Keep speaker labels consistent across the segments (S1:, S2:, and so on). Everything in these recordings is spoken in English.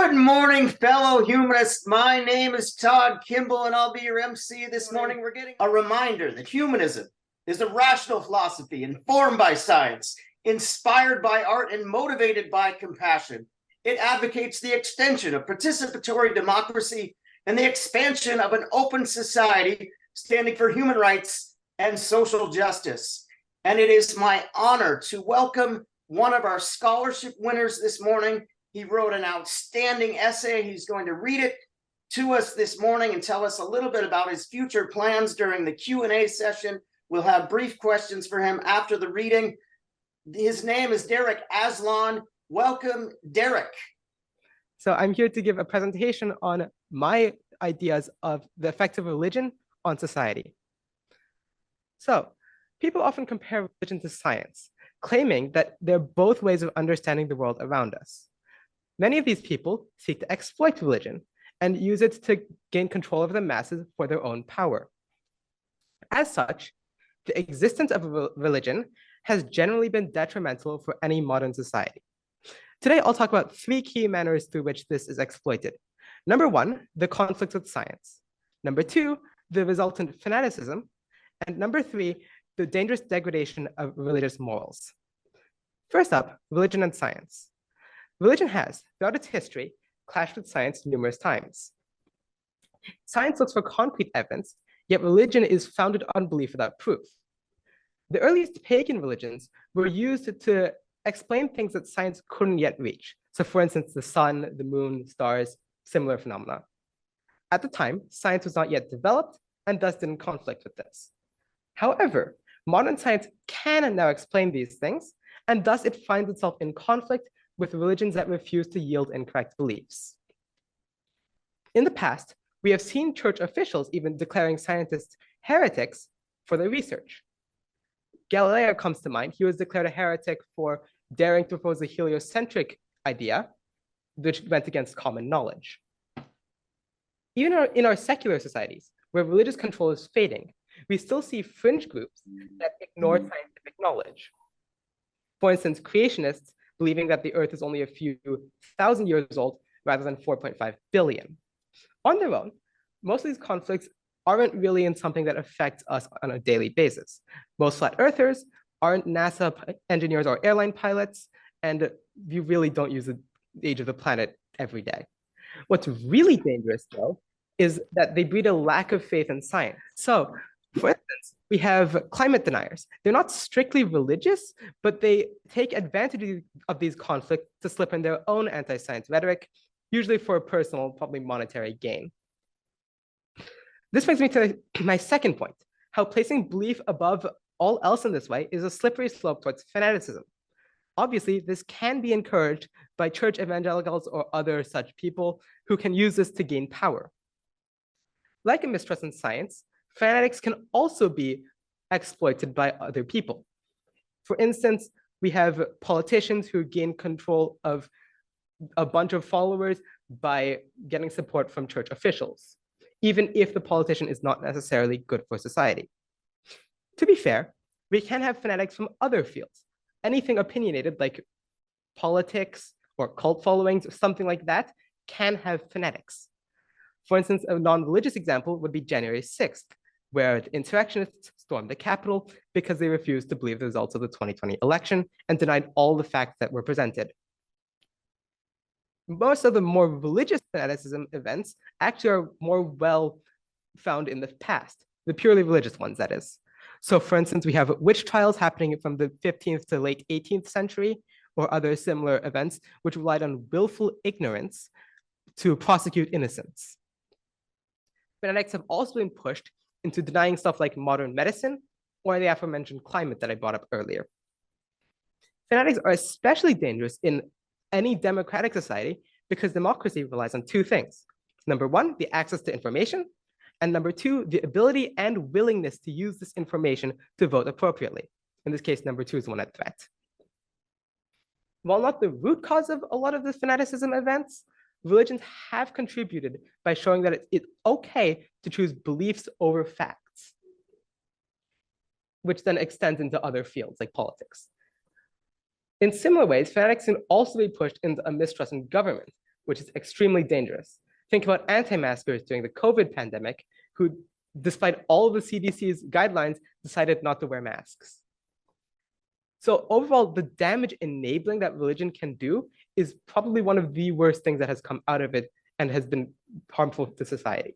S1: Good morning, fellow humanists. My name is Todd Kimball, and I'll be your MC this morning. We're getting a reminder that humanism is a rational philosophy informed by science, inspired by art, and motivated by compassion. It advocates the extension of participatory democracy and the expansion of an open society standing for human rights and social justice. And it is my honor to welcome one of our scholarship winners this morning. He wrote an outstanding essay. He's going to read it to us this morning and tell us a little bit about his future plans during the Q&A session. We'll have brief questions for him after the reading. His name is Derek Aslan. Welcome, Derek.
S2: So I'm here to give a presentation on my ideas of the effect of religion on society. So people often compare religion to science, claiming that they're both ways of understanding the world around us. Many of these people seek to exploit religion and use it to gain control over the masses for their own power. As such, the existence of a religion has generally been detrimental for any modern society. Today, I'll talk about three key manners through which this is exploited. Number one, the conflict with science. Number two, the resultant fanaticism. And number three, the dangerous degradation of religious morals. First up, religion and science. Religion has, throughout its history, clashed with science numerous times. Science looks for concrete evidence, yet religion is founded on belief without proof. The earliest pagan religions were used to explain things that science couldn't yet reach. So for instance, the sun, the moon, stars, similar phenomena. At the time, science was not yet developed and thus didn't conflict with this. However, modern science can now explain these things, and thus it finds itself in conflict with religions that refuse to yield incorrect beliefs. In the past, we have seen church officials even declaring scientists heretics for their research. Galileo comes to mind. He was declared a heretic for daring to propose a heliocentric idea, which went against common knowledge. Even in our secular societies, where religious control is fading, we still see fringe groups that ignore scientific knowledge. For instance, creationists believing that the Earth is only a few thousand years old rather than 4.5 billion. On their own, most of these conflicts aren't really in something that affects us on a daily basis. Most flat earthers aren't NASA engineers or airline pilots, and you really don't use the age of the planet every day. What's really dangerous, though, is that they breed a lack of faith in science. So, for instance, we have climate deniers. They're not strictly religious, but they take advantage of these conflicts to slip in their own anti-science rhetoric, usually for personal, probably monetary gain. This brings me to my second point, how placing belief above all else in this way is a slippery slope towards fanaticism. Obviously, this can be encouraged by church evangelicals or other such people who can use this to gain power. Like a mistrust in science, fanatics can also be exploited by other people. For instance, we have politicians who gain control of a bunch of followers by getting support from church officials, even if the politician is not necessarily good for society. To be fair, we can have fanatics from other fields. Anything opinionated like politics or cult followings or something like that can have fanatics. For instance, a non-religious example would be January 6th, where the insurrectionists stormed the Capitol because they refused to believe the results of the 2020 election and denied all the facts that were presented. Most of the more religious fanaticism events actually are more well found in the past, the purely religious ones, that is. So for instance, we have witch trials happening from the 15th to late 18th century, or other similar events, which relied on willful ignorance to prosecute innocents. Fanatics have also been pushed into denying stuff like modern medicine or the aforementioned climate that I brought up earlier. Fanatics are especially dangerous in any democratic society because democracy relies on two things. Number one, the access to information, and number two, the ability and willingness to use this information to vote appropriately. In this case, number two is the one at threat. While not the root cause of a lot of the fanaticism events, religions have contributed by showing that it's okay to choose beliefs over facts, which then extends into other fields like politics. In similar ways, fanatics can also be pushed into a mistrust in government which is extremely dangerous. Think about anti-maskers during the COVID pandemic, who, despite all of the CDC's guidelines, decided not to wear masks. So overall, the damage enabling that religion can do is probably one of the worst things that has come out of it and has been harmful to society.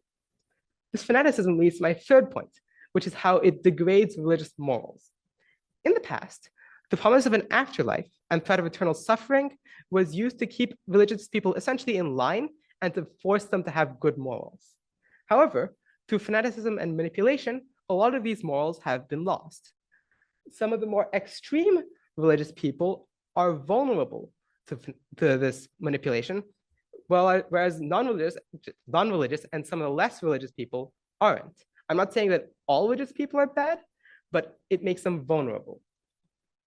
S2: This fanaticism leads to my third point, which is how it degrades religious morals. In the past, the promise of an afterlife and threat of eternal suffering was used to keep religious people essentially in line and to force them to have good morals. However, through fanaticism and manipulation, a lot of these morals have been lost. Some of the more extreme religious people are vulnerable to this manipulation, whereas non-religious and some of the less religious people aren't. I'm not saying that all religious people are bad, but it makes them vulnerable.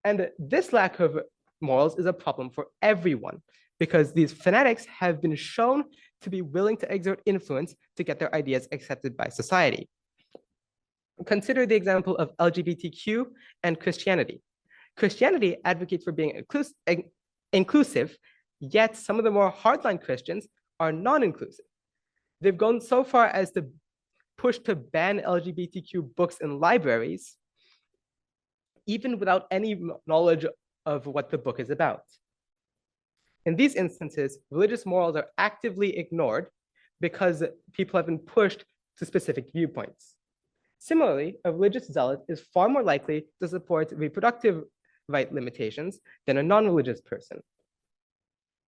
S2: And this lack of morals is a problem for everyone, because these fanatics have been shown to be willing to exert influence to get their ideas accepted by society. Consider the example of LGBTQ and Christianity. Christianity advocates for being inclusive, yet some of the more hardline Christians are non-inclusive. They've gone so far as to push to ban LGBTQ books in libraries, even without any knowledge of what the book is about. In these instances, religious morals are actively ignored because people have been pushed to specific viewpoints. Similarly, a religious zealot is far more likely to support reproductive right limitations than a non-religious person.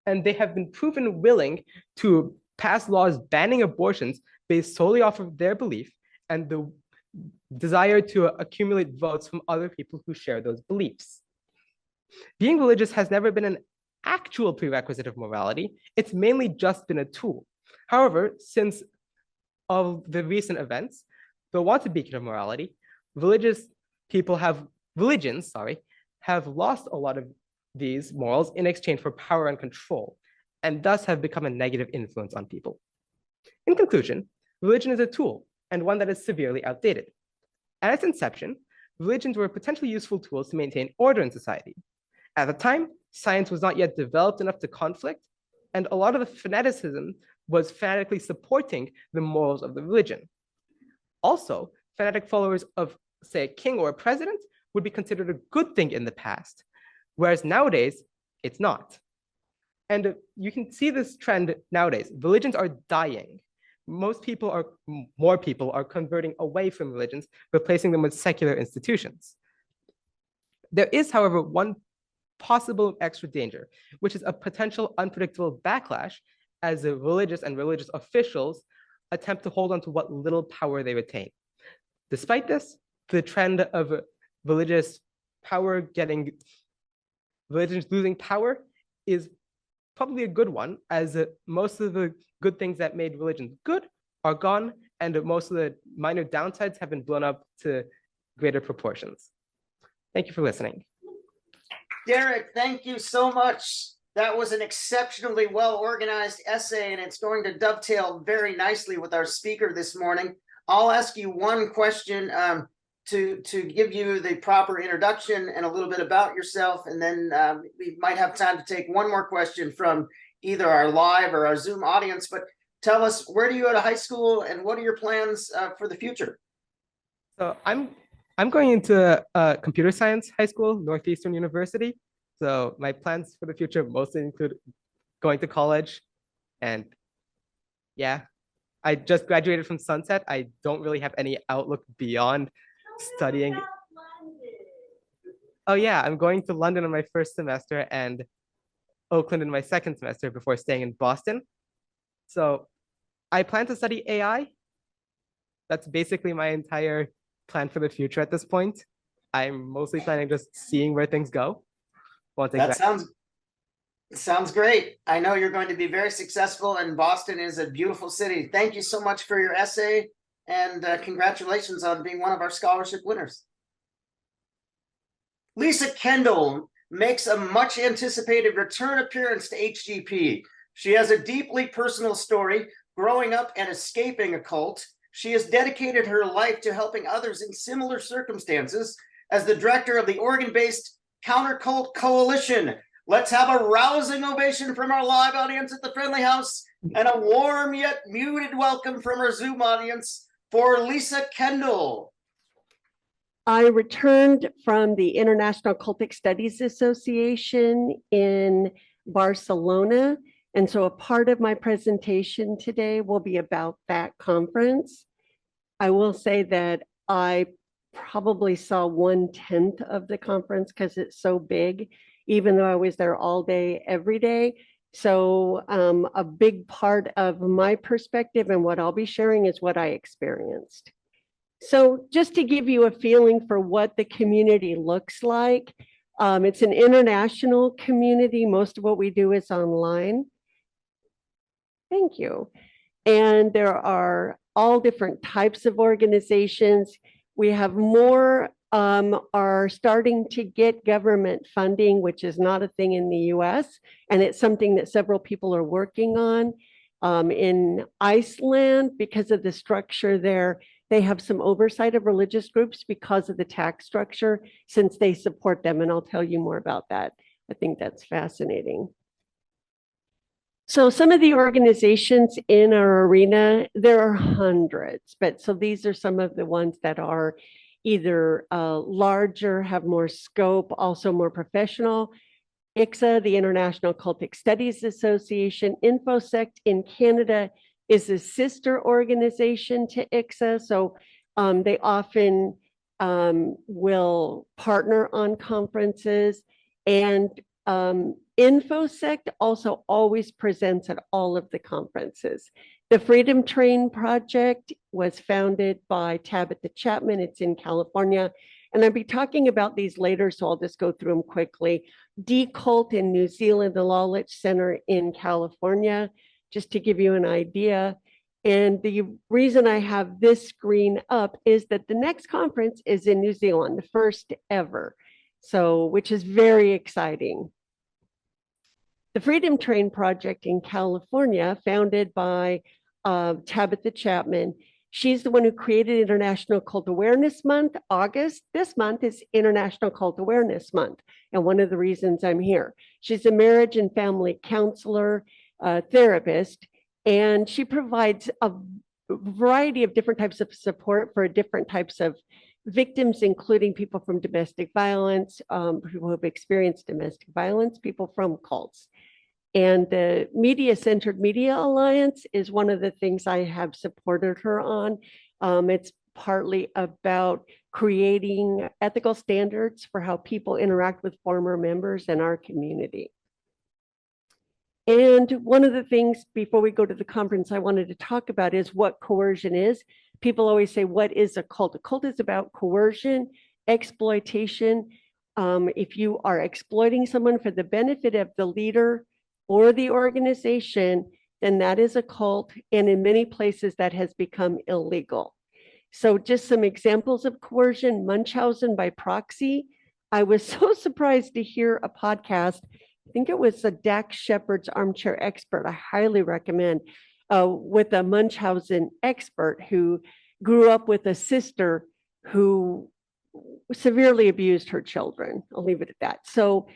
S2: And they have been proven willing to pass laws banning abortions based solely off of their belief and the desire to accumulate votes from other people who share those beliefs. Being religious has never been an actual prerequisite of morality. It's mainly just been a tool. However, since all the recent events, the wanted beacon of morality, religions have lost a lot of these morals in exchange for power and control, and thus have become a negative influence on people. In conclusion, religion is a tool, and one that is severely outdated. At its inception, religions were potentially useful tools to maintain order in society. At the time, science was not yet developed enough to conflict, and a lot of the fanaticism was fanatically supporting the morals of the religion. Also, fanatic followers of, say, a king or a president would be considered a good thing in the past, whereas nowadays, it's not. And you can see this trend nowadays. Religions are dying. More people are converting away from religions, replacing them with secular institutions. There is, however, one possible extra danger, which is a potential unpredictable backlash as the religious and religious officials attempt to hold on to what little power they retain. Despite this, the trend of religions losing power is probably a good one, as most of the good things that made religions good are gone, and most of the minor downsides have been blown up to greater proportions. Thank you for listening.
S1: Derek, thank you so much. That was an exceptionally well-organized essay, and it's going to dovetail very nicely with our speaker this morning. I'll ask you one question to give you the proper introduction and a little bit about yourself, and then we might have time to take one more question from either our live or our Zoom audience. But tell us, where do you go to high school, and what are your plans for the future?
S2: So I'm going into computer science high school, Northeastern University. So my plans for the future mostly include going to college, and yeah, I just graduated from Sunset. I don't really have any outlook beyond studying. Oh yeah, I'm going to London in my first semester and Oakland in my second semester before staying in Boston. So I plan to study AI. That's basically my entire plan for the future at this point. I'm mostly planning just seeing where things go.
S1: That sounds great. I know you're going to be very successful, and Boston is a beautiful city. Thank you so much for your essay, and congratulations on being one of our scholarship winners. Lisa Kendall makes a much anticipated return appearance to HGP. She has a deeply personal story, growing up and escaping a cult. She has dedicated her life to helping others in similar circumstances as the director of the Oregon-based Counter Cult Coalition. Let's have a rousing ovation from our live audience at the Friendly House and a warm yet muted welcome from our Zoom audience for Lisa Kendall.
S3: I returned from the International Cultic Studies Association in Barcelona. And so a part of my presentation today will be about that conference. I will say that I probably saw 1/10 of the conference because it's so big, even though I was there all day, every day. So a big part of my perspective and what I'll be sharing is what I experienced. So just to give you a feeling for what the community looks like, it's an international community. Most of what we do is online. Thank you. And there are all different types of organizations. We have more are starting to get government funding, which is not a thing in the US. And it's something that several people are working on. In Iceland, because of the structure there, they have some oversight of religious groups because of the tax structure, since they support them. And I'll tell you more about that. I think that's fascinating. So some of the organizations in our arena, there are hundreds, but so these are some of the ones that are either larger, have more scope, also more professional. ICSA, the International Cultic Studies Association. InfoSect in Canada is a sister organization to ICSA. So they often will partner on conferences, and InfoSect also always presents at all of the conferences. The Freedom Train Project was founded by Tabitha Chapman. It's in California. And I'll be talking about these later, so I'll just go through them quickly. Decult in New Zealand, the Lawlich Center in California, just to give you an idea. And the reason I have this screen up is that the next conference is in New Zealand, the first ever, so which is very exciting. The Freedom Train Project in California, founded by Tabitha Chapman. She's the one who created International Cult Awareness Month. August, this month, is International Cult Awareness Month. And one of the reasons I'm here. She's a marriage and family counselor, therapist, and she provides a variety of different types of support for different types of victims, including people from domestic violence, people who have experienced domestic violence, people from cults. And the Media Centered Media Alliance is one of the things I have supported her on. It's partly about creating ethical standards for how people interact with former members in our community. And one of the things before we go to the conference I wanted to talk about is what coercion is. People always say, what is a cult? A cult is about coercion, exploitation. If you are exploiting someone for the benefit of the leader or the organization, then that is a cult. And in many places that has become illegal. So just some examples of coercion: Munchausen by proxy. I was so surprised to hear a podcast. I think it was Dax Shepard's Armchair Expert. I highly recommend, with a Munchausen expert who grew up with a sister who severely abused her children. I'll leave it at that. So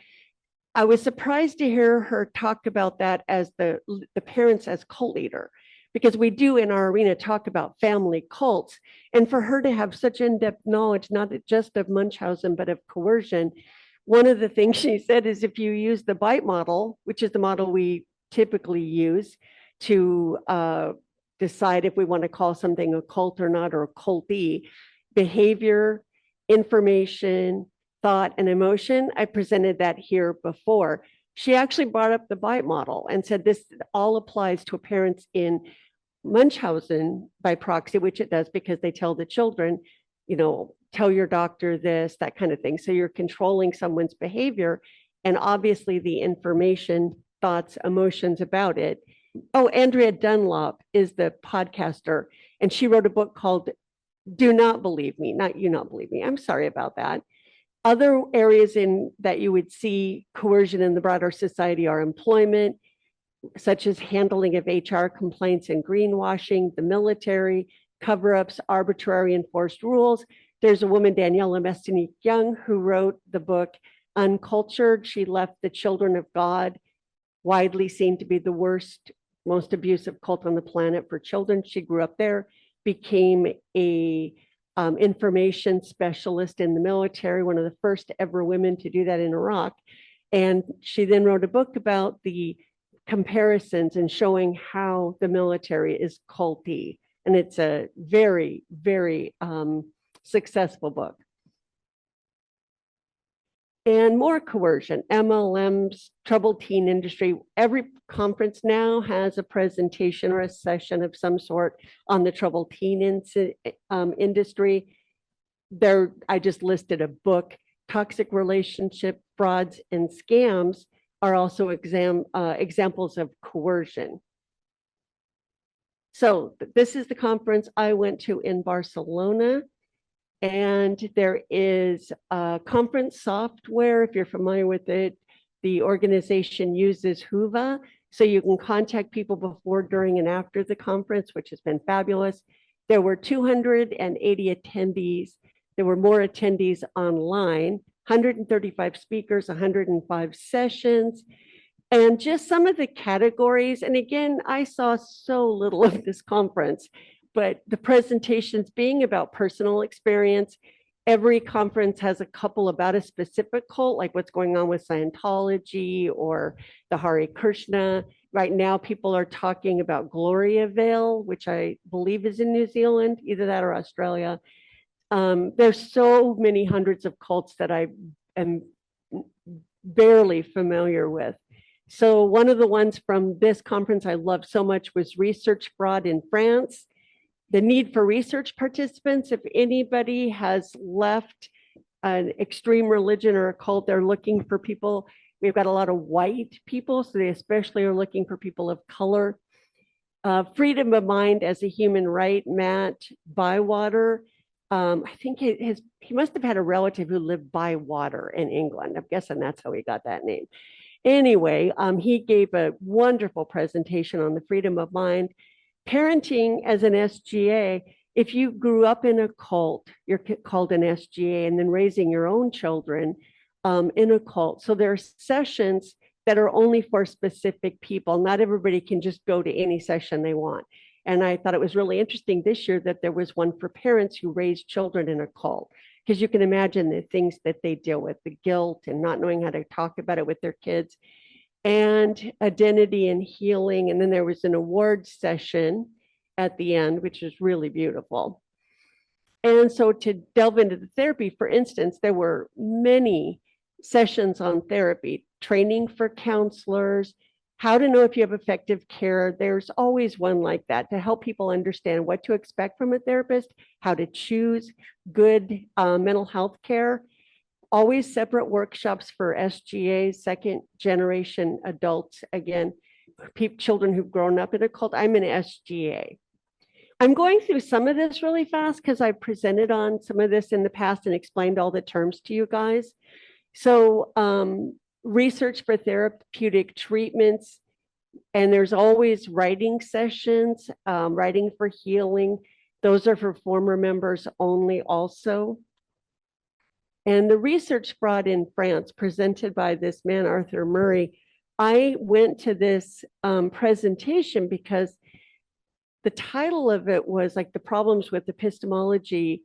S3: I was surprised to hear her talk about that as the parents as cult leader, because we do in our arena talk about family cults. And for her to have such in-depth knowledge, not just of Munchausen, but of coercion, one of the things she said is if you use the BITE model, which is the model we typically use to decide if we want to call something a cult or not, or a culty: behavior, information, thought, and emotion. I presented that here before. She actually brought up the BITE model and said this all applies to parents in Munchausen by proxy, which it does because they tell the children, you know, tell your doctor this, that kind of thing. So you're controlling someone's behavior, and obviously the information, thoughts, emotions about it. Oh, Andrea Dunlop is the podcaster, and she wrote a book called Do Not Believe Me, not You Not Believe Me. I'm sorry about that. Other areas in that you would see coercion in the broader society are employment, such as handling of HR complaints and greenwashing, the military, cover-ups, arbitrary enforced rules. There's a woman, Daniela Mestinique Young, who wrote the book uncultured. She left the Children of God, widely seen to be the worst, most abusive cult on the planet for children. She grew up there, became a information specialist in the military, one of the first ever women to do that in Iraq. And she then wrote a book about the comparisons and showing how the military is culty. And it's a very, very successful book. And more coercion, MLMs, troubled teen industry. Every conference now has a presentation or a session of some sort on the troubled teen industry. There, I just listed a book. Toxic relationship, frauds, and scams are also examples of coercion. So this is the conference I went to in Barcelona. And there is conference software, if you're familiar with it. The organization uses Huva, so you can contact people before, during, and after the conference, which has been fabulous. There were 280 attendees. There were more attendees online, 135 speakers, 105 sessions. And just some of the categories, and again, I saw so little of this conference, but the presentations being about personal experience. Every conference has a couple about a specific cult, like what's going on with Scientology or the Hare Krishna. Right now, people are talking about Gloriavale, which I believe is in New Zealand, either that or Australia. There's so many hundreds of cults that I am barely familiar with. So one of the ones from this conference I loved so much was research fraud in France. The need for research participants, if anybody has left an extreme religion or a cult, they're looking for people. We've got a lot of white people, so they especially are looking for people of color. Freedom of mind as a human right, Matt Bywater. I think he must have had a relative who lived by water in England. I'm guessing that's how he got that name. Anyway, he gave a wonderful presentation on the freedom of mind. Parenting as an SGA, if you grew up in a cult, you're called an SGA, and then raising your own children in a cult. So there are sessions that are only for specific people. Not everybody can just go to any session they want. And I thought it was really interesting this year that there was one for parents who raise children in a cult, because you can imagine the things that they deal with, the guilt and not knowing how to talk about it with their kids, and identity and healing. And then there was an awards session at the end, which is really beautiful. And so to delve into the therapy, for instance, there were many sessions on therapy, training for counselors, how to know if you have effective care. There's always one like that to help people understand what to expect from a therapist, how to choose good mental health care. Always separate workshops for SGAs, second generation adults, again, children who've grown up in a cult. I'm an SGA. I'm going through some of this really fast because I presented on some of this in the past and explained all the terms to you guys. So research for therapeutic treatments, and there's always writing sessions, writing for healing. Those are for former members only also. And the research fraud in France presented by this man, Arthur Murray, I went to this presentation because the title of it was like the problems with epistemology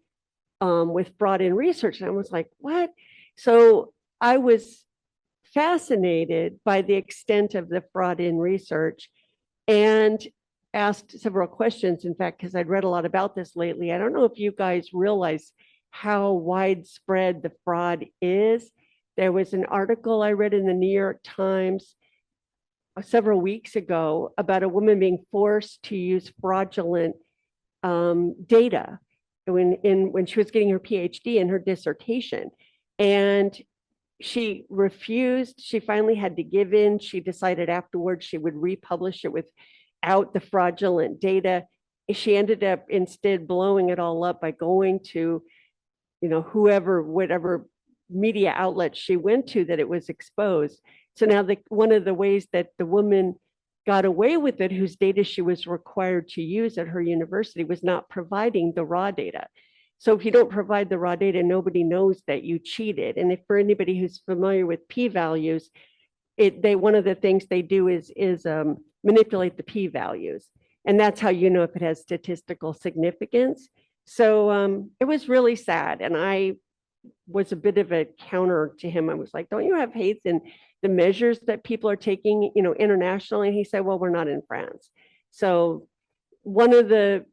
S3: with fraud in research. And I was like, what? So I was fascinated by the extent of the fraud in research and asked several questions, in fact, because I'd read a lot about this lately. I don't know if you guys realize how widespread the fraud is. There was an article I read in the New York Times several weeks ago about a woman being forced to use fraudulent data when she was getting her PhD in her dissertation. And she refused. She finally had to give in. She decided afterwards she would republish it without the fraudulent data. She ended up instead blowing it all up by going to whatever media outlet she went to that it was exposed. So now one of the ways that the woman got away with it, whose data she was required to use at her university, was not providing the raw data. So if you don't provide the raw data, nobody knows that you cheated. And if for anybody who's familiar with p-values, one of the things they do is manipulate the p-values, and that's how you know if it has statistical significance. So it was really sad, and I was a bit of a counter to him. I was like, "Don't you have faith in the measures that people are taking, internationally?" And he said, "Well, we're not in France." So one of the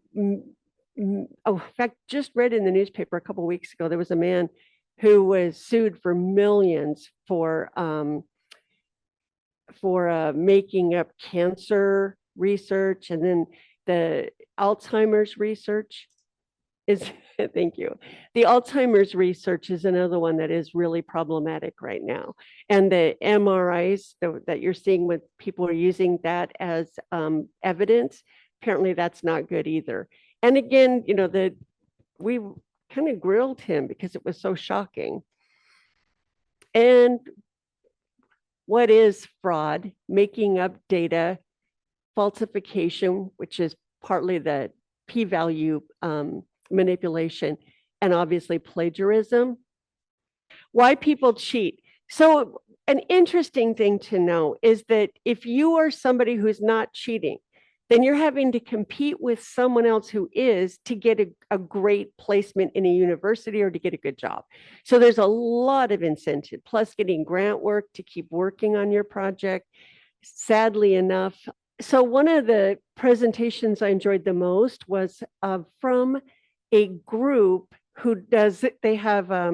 S3: in fact, just read in the newspaper a couple of weeks ago, there was a man who was sued for millions for making up cancer research, and then the Alzheimer's research is thank you. The Alzheimer's research is another one that is really problematic right now. And the MRIs that you're seeing with people are using that as evidence, apparently that's not good either. And again, we kind of grilled him because it was so shocking. And what is fraud? Making up data, falsification, which is partly the p-value manipulation, and obviously plagiarism. Why people cheat. So an interesting thing to know is that if you are somebody who's not cheating, then you're having to compete with someone else who is to get a great placement in a university or to get a good job. So there's a lot of incentive, plus getting grant work to keep working on your project. Sadly enough, so one of the presentations I enjoyed the most was from a group they have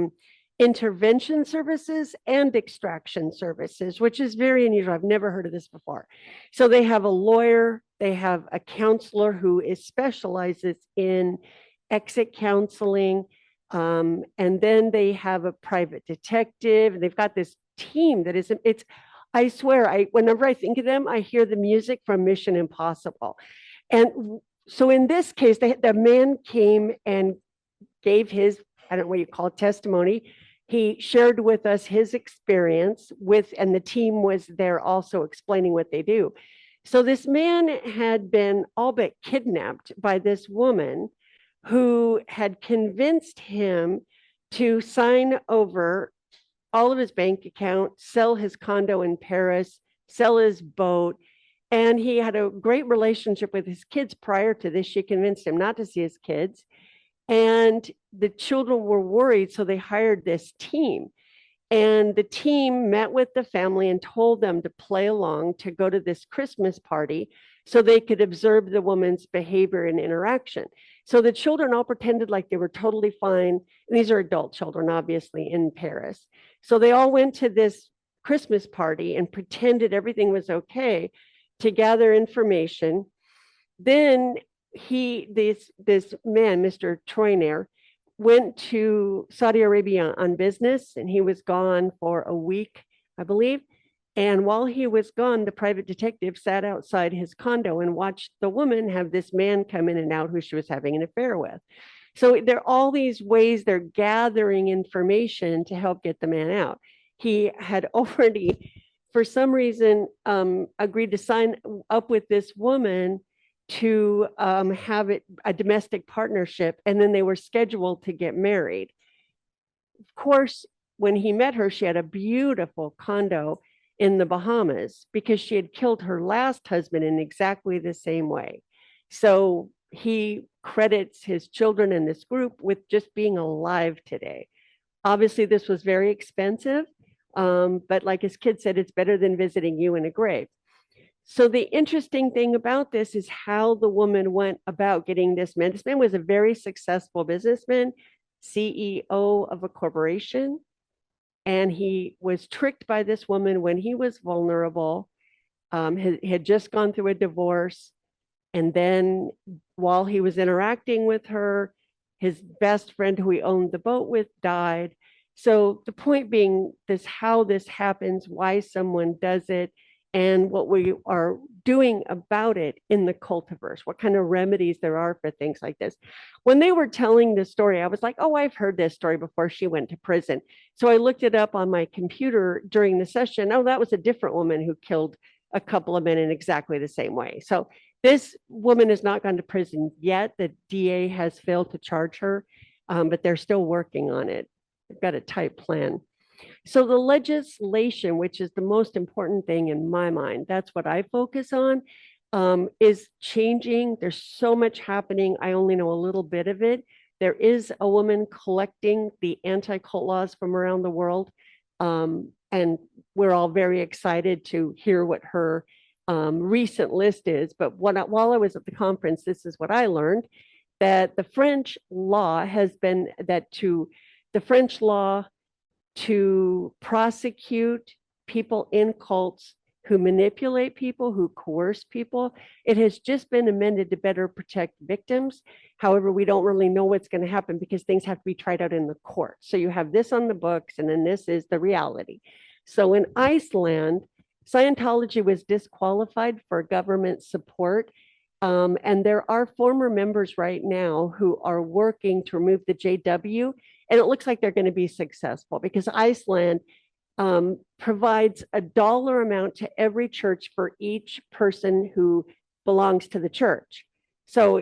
S3: intervention services and extraction services, which is very unusual. I've never heard of this before. So they have a lawyer, they have a counselor who specializes in exit counseling, and then they have a private detective, and they've got this team that I swear, whenever I think of them, I hear the music from Mission Impossible. And so in this case, the man came and gave his, I don't know what you call it, testimony. He shared with us his experience and the team was there also explaining what they do. So this man had been all but kidnapped by this woman who had convinced him to sign over all of his bank account, sell his condo in Paris, sell his boat. And he had a great relationship with his kids prior to this. She convinced him not to see his kids. And the children were worried, so they hired this team. And the team met with the family and told them to play along to go to this Christmas party so they could observe the woman's behavior and interaction. So the children all pretended like they were totally fine. And these are adult children, obviously, in Paris. So they all went to this Christmas party and pretended everything was okay to gather information. Then this man, Mr. Troyner, went to Saudi Arabia on business, and he was gone for a week, I believe. And while he was gone, the private detective sat outside his condo and watched the woman have this man come in and out who she was having an affair with. So there are all these ways they're gathering information to help get the man out. He had already, for some reason, agreed to sign up with this woman to have a domestic partnership, and then they were scheduled to get married. Of course, when he met her, she had a beautiful condo in the Bahamas because she had killed her last husband in exactly the same way. So he credits his children in this group with just being alive today. Obviously, this was very expensive, but like his kid said, it's better than visiting you in a grave. So the interesting thing about this is how the woman went about getting this man. This man was a very successful businessman, CEO of a corporation, and he was tricked by this woman when he was vulnerable, had just gone through a divorce, and then while he was interacting with her, his best friend who he owned the boat with died. So the point being how this happens, why someone does it, and what we are doing about it in the cultiverse, what kind of remedies there are for things like this. When they were telling this story, I was like, oh, I've heard this story before. She went to prison. So I looked it up on my computer during the session. Oh, that was a different woman who killed a couple of men in exactly the same way. So this woman has not gone to prison yet. The DA has failed to charge her. but they're still working on it. They've got a tight plan. So the legislation, which is the most important thing in my mind, that's what I focus on, is changing. There's so much happening. I only know a little bit of it. There is a woman collecting the anti-cult laws from around the world. And we're all very excited to hear what her recent list is. But while I was at the conference, this is what I learned, that the French law has been the French law to prosecute people in cults who manipulate people, who coerce people. It has just been amended to better protect victims. However, we don't really know what's going to happen because things have to be tried out in the court. So you have this on the books, and then this is the reality. So in Iceland, Scientology was disqualified for government support. And there are former members right now who are working to remove the JW, and it looks like they're going to be successful because Iceland provides a dollar amount to every church for each person who belongs to the church. So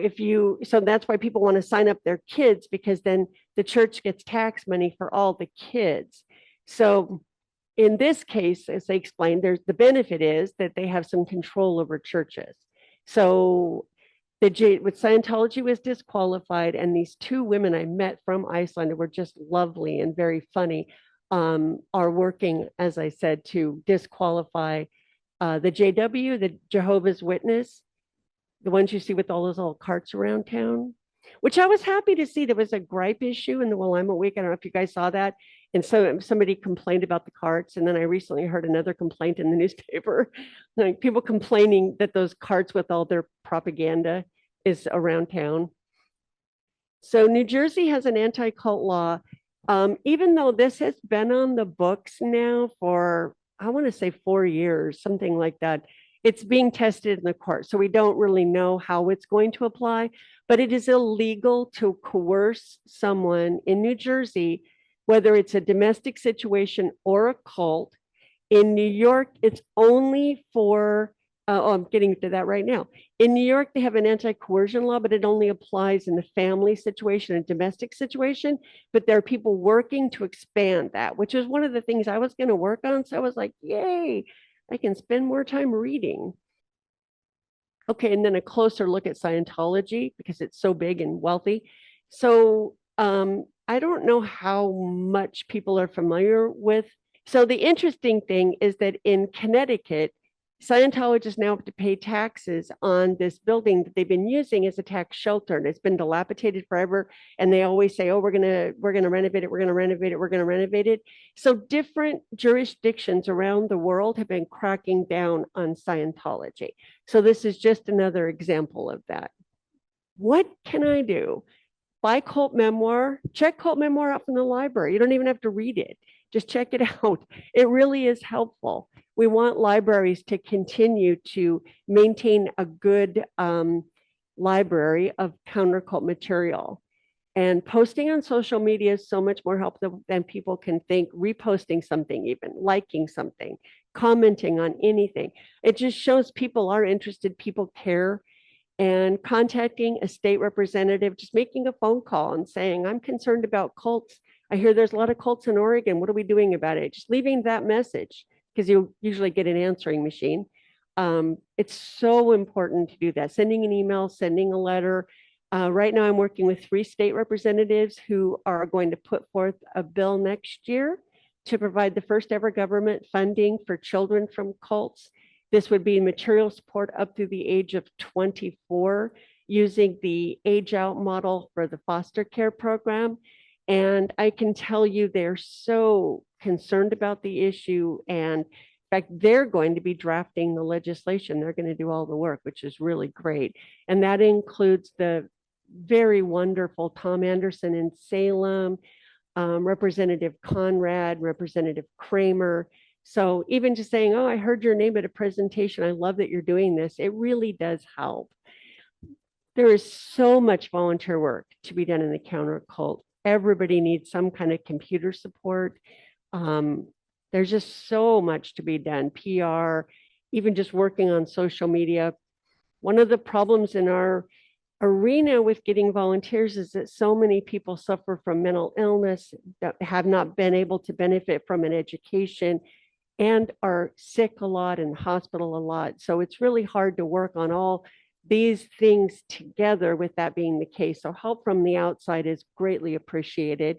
S3: that's why people want to sign up their kids, because then the church gets tax money for all the kids. So in this case, as they explained, the benefit is that they have some control over churches. So with Scientology was disqualified, and these two women I met from Iceland who were just lovely and very funny, are working, as I said, to disqualify the JW, the Jehovah's Witness, the ones you see with all those little carts around town, which I was happy to see. There was a gripe issue in the Willamette Week. I don't know if you guys saw that. And so somebody complained about the carts. And then I recently heard another complaint in the newspaper, like people complaining that those carts with all their propaganda is around town. So New Jersey has an anti-cult law. Even though this has been on the books now for, I want to say 4 years, something like that, it's being tested in the court. So we don't really know how it's going to apply, but it is illegal to coerce someone in New Jersey, whether it's a domestic situation or a cult. In New York, it's only for, I'm getting to that right now. In New York, they have an anti-coercion law, but it only applies in the family situation and domestic situation. But there are people working to expand that, which is one of the things I was going to work on. So I was like, yay, I can spend more time reading. Okay, and then a closer look at Scientology because it's so big and wealthy. So I don't know how much people are familiar with. So the interesting thing is that in Connecticut, Scientologists now have to pay taxes on this building that they've been using as a tax shelter, and it's been dilapidated forever. And they always say, "Oh, we're gonna renovate it. We're gonna renovate it. We're gonna renovate it." So different jurisdictions around the world have been cracking down on Scientology. So this is just another example of that. What can I do? Buy cult memoir. Check cult memoir out from the library. You don't even have to read it. Just check it out. It really is helpful. We want libraries to continue to maintain a good library of counter cult material. And posting on social media is so much more helpful than people can think. Reposting something, even liking something, commenting on anything. It just shows people are interested, people care. And contacting a state representative, just making a phone call and saying, I'm concerned about cults. I hear there's a lot of cults in Oregon. What are we doing about it? Just leaving that message, because you'll usually get an answering machine. It's so important to do that. Sending an email, sending a letter. Right now, I'm working with 3 state representatives who are going to put forth a bill next year to provide the first ever government funding for children from cults. This would be material support up to the age of 24 using the age out model for the foster care program. And I can tell you they're so concerned about the issue. And in fact, they're going to be drafting the legislation. They're going to do all the work, which is really great. And that includes the very wonderful Tom Anderson in Salem, Representative Conrad, Representative Kramer. So even just saying, oh, I heard your name at a presentation. I love that you're doing this. It really does help. There is so much volunteer work to be done in the counter cult. Everybody needs some kind of computer support. There's just so much to be done. PR, even just working on social media. One of the problems in our arena with getting volunteers is that so many people suffer from mental illness, that have not been able to benefit from an education, and are sick a lot and hospital a lot. So it's really hard to work on all these things together with that being the case. So help from the outside is greatly appreciated.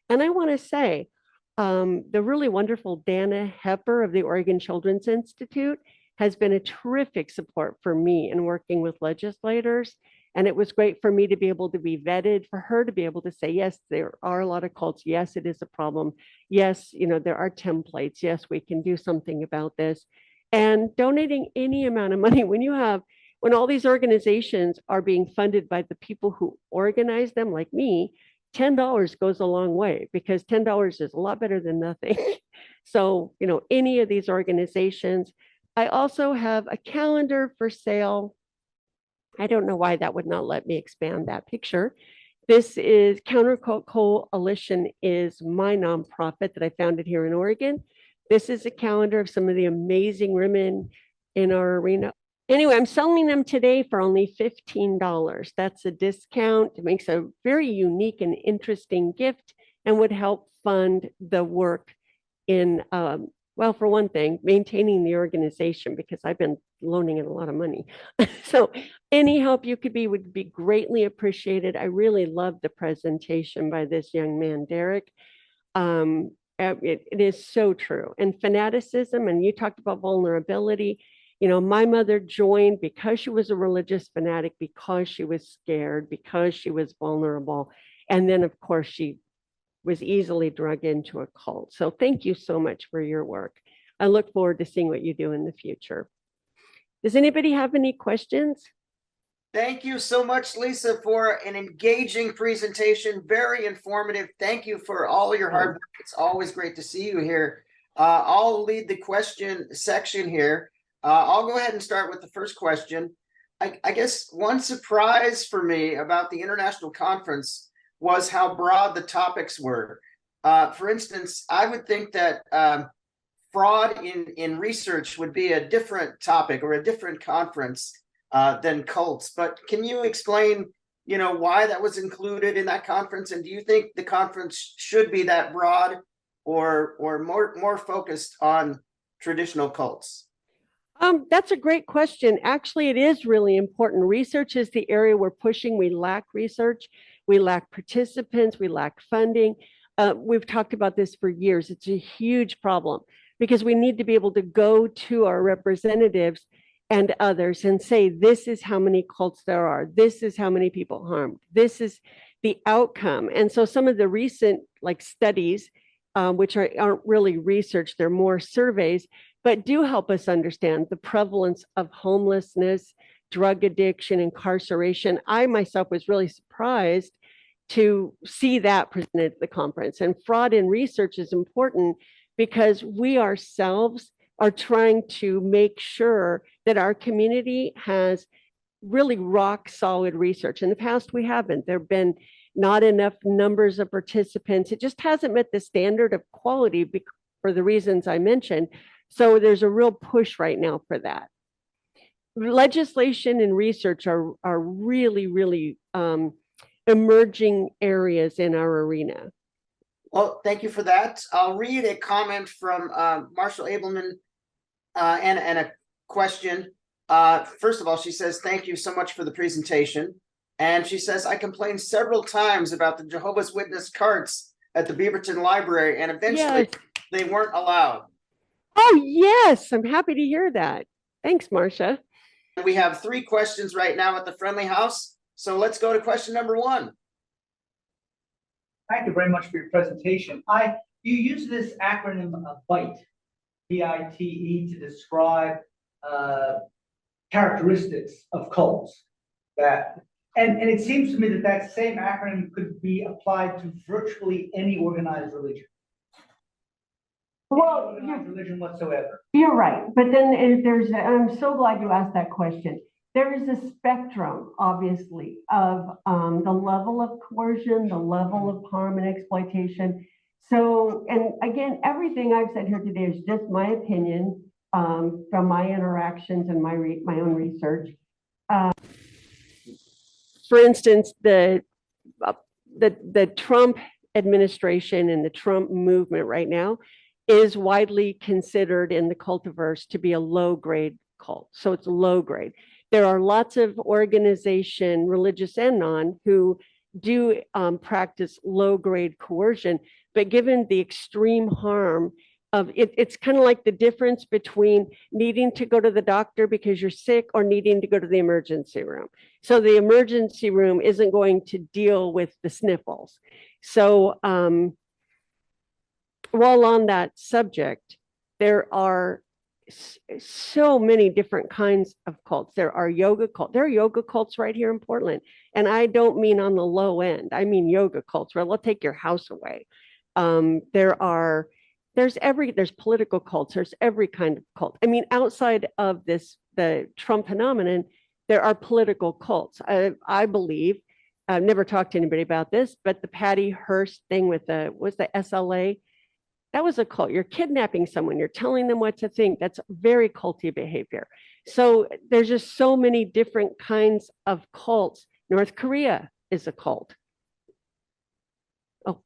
S3: And I want to say, the really wonderful Dana Hepper of the Oregon Children's Institute has been a terrific support for me in working with legislators. And it was great for me to be able to be vetted, for her to be able to say, yes, there are a lot of cults. Yes, it is a problem. Yes, there are templates. Yes, we can do something about this. And donating any amount of money when all these organizations are being funded by the people who organize them, like me, $10 goes a long way, because $10 is a lot better than nothing. So, any of these organizations. I also have a calendar for sale. I don't know why that would not let me expand that picture. This is Countercult Coalition, is my nonprofit that I founded here in Oregon. This is a calendar of some of the amazing women in our arena. Anyway, I'm selling them today for only $15. That's a discount. It makes a very unique and interesting gift and would help fund the work in, well, for one thing, maintaining the organization, because I've been loaning it a lot of money. So any help you could be would be greatly appreciated. I really loved the presentation by this young man, Derek. It is so true. And fanaticism, and you talked about vulnerability. My mother joined because she was a religious fanatic, because she was scared, because she was vulnerable. And then, of course, she was easily dragged into a cult. So thank you so much for your work. I look forward to seeing what you do in the future. Does anybody have any questions?
S1: Thank you so much, Lisa, for an engaging presentation. Very informative. Thank you for all your hard work. It's always great to see you here. I'll lead the question section here. I'll go ahead and start with the first question. I guess one surprise for me about the International Conference was how broad the topics were. For instance, I would think that fraud in research would be a different topic or a different conference than cults. But can you explain, why that was included in that conference? And do you think the conference should be that broad or more focused on traditional cults?
S3: That's a great question. Actually, it is really important. Research is the area we're pushing. We lack research. We lack participants. We lack funding. We've talked about this for years. It's a huge problem because we need to be able to go to our representatives and others and say, this is how many cults there are. This is how many people harmed. This is the outcome. And so some of the recent studies, which aren't really research, they're more surveys, but do help us understand the prevalence of homelessness, drug addiction, incarceration. I myself was really surprised to see that presented at the conference. And fraud in research is important because we ourselves are trying to make sure that our community has really rock solid research. In the past, we haven't. There have been not enough numbers of participants. It just hasn't met the standard of quality for the reasons I mentioned. So there's a real push right now for that. Legislation and research are really, really emerging areas in our arena.
S1: Well, thank you for that. I'll read a comment from Marshall Abelman and a question. First of all, she says, thank you so much for the presentation. And she says, I complained several times about the Jehovah's Witness carts at the Beaverton Library, and eventually they weren't allowed.
S3: Oh, yes. I'm happy to hear that. Thanks, Marcia.
S1: We have 3 questions right now at the Friendly House. So let's go to question number 1.
S4: Thank you very much for your presentation. You use this acronym BITE, B-I-T-E, to describe characteristics of cults. And it seems to me that same acronym could be applied to virtually any organized religion.
S3: Well,
S4: religion whatsoever.
S3: You're right. But then I'm so glad you asked that question. There is a spectrum, obviously, of the level of coercion, the level of harm and exploitation. So, and again, everything I've said here today is just my opinion from my interactions and my own research. for instance, the Trump administration and the Trump movement right now is widely considered in the cultiverse to be a low-grade cult. So it's low grade. There are lots of organization, religious and non, who do practice low-grade coercion, but given the extreme harm of it, it's kind of like the difference between needing to go to the doctor because you're sick or needing to go to the emergency room. So the emergency room isn't going to deal with the sniffles. So while on that subject, there are so many different kinds of cults. There are yoga cults. There are yoga cults right here in Portland. And I don't mean on the low end. I mean yoga cults where they'll take your house away. There's political cults. There's every kind of cult. I mean, outside of the Trump phenomenon, there are political cults. I believe, I've never talked to anybody about this, but the Patty Hearst thing with the SLA, that was a cult. You're kidnapping someone. You're telling them what to think. That's very culty behavior. So there's just so many different kinds of cults. North Korea is a cult. Oh,